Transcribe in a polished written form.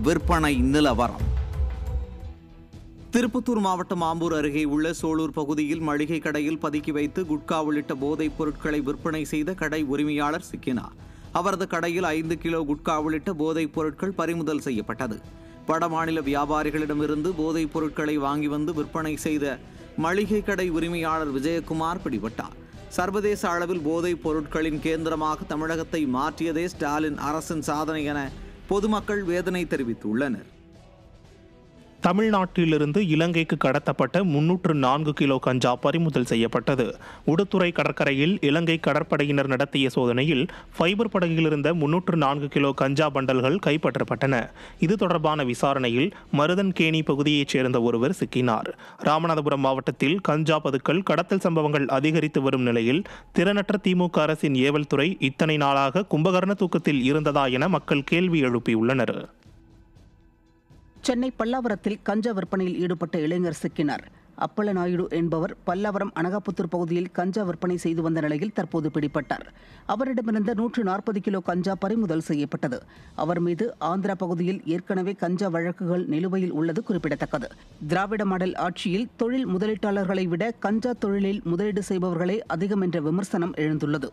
விற்பனை நிலவரம். திருப்பத்தூர் மாவட்டம் ஆம்பூர் அருகே உள்ள சோளூர் பகுதியில் மளிகை கடையில் பதுக்கி வைத்து குட்கா உள்ளிட்ட போதைப் பொருட்களை விற்பனை செய்த கடை உரிமையாளர் சிக்கினார். அவரது கடையில் 5 கிலோ குட்கா உள்ளிட்ட போதைப் பொருட்கள் பறிமுதல் செய்யப்பட்டது. வடமாநில வியாபாரிகளிடமிருந்து போதைப் பொருட்களை வாங்கி வந்து விற்பனை செய்த மளிகை கடை உரிமையாளர் விஜயகுமார் பிடிபட்டார். சர்வதேச அளவில் போதைப் பொருட்களின் கேந்திரமாக தமிழகத்தை மாற்றியதே ஸ்டாலின் அரசின் சாதனை என பொதுமக்கள் வேதனை தெரிவித்துள்ளனர். தமிழ்நாட்டிலிருந்து இலங்கைக்கு கடத்தப்பட்ட 304 கிலோ கஞ்சா பறிமுதல் செய்யப்பட்டது. உடுத்துறை கடற்கரையில் இலங்கை கடற்படையினர் நடத்திய சோதனையில் ஃபைபர் படகில் இருந்த 304 கிலோ கஞ்சா பண்டல்கள் கைப்பற்றப்பட்டன. இது தொடர்பான விசாரணையில் மருதன்கேணி பகுதியைச் சேர்ந்த ஒருவர் சிக்கினார். ராமநாதபுரம் மாவட்டத்தில் கஞ்சா பதுக்கல் கடத்தல் சம்பவங்கள் அதிகரித்து வரும் நிலையில் திறனற்ற திமுக அரசின் ஏவல் துறை இத்தனை நாளாக கும்பகர்ண தூக்கத்தில் இருந்ததா என மக்கள் கேள்வி எழுப்பியுள்ளனர். சென்னை பல்லாவரத்தில் கஞ்சா விற்பனையில் ஈடுபட்ட இளைஞர் சிக்கினார். அப்பளநாயுடு என்பவர் பல்லாவரம் அனகாபுத்தூர் பகுதியில் கஞ்சா விற்பனை செய்து வந்த நிலையில் தற்போது பிடிபட்டார். அவரிடமிருந்த 140 கிலோ கஞ்சா பறிமுதல் செய்யப்பட்டது. அவர் மீது ஆந்திரா பகுதியில் ஏற்கனவே கஞ்சா வழக்குகள் நிலுவையில் உள்ளது குறிப்பிடத்தக்கது. திராவிட மாடல் ஆட்சியில் தொழில் முதலீட்டாளர்களை விட கஞ்சா தொழிலில் முதலீடு செய்பவர்களே அதிகம் என்ற விமர்சனம் எழுந்துள்ளது.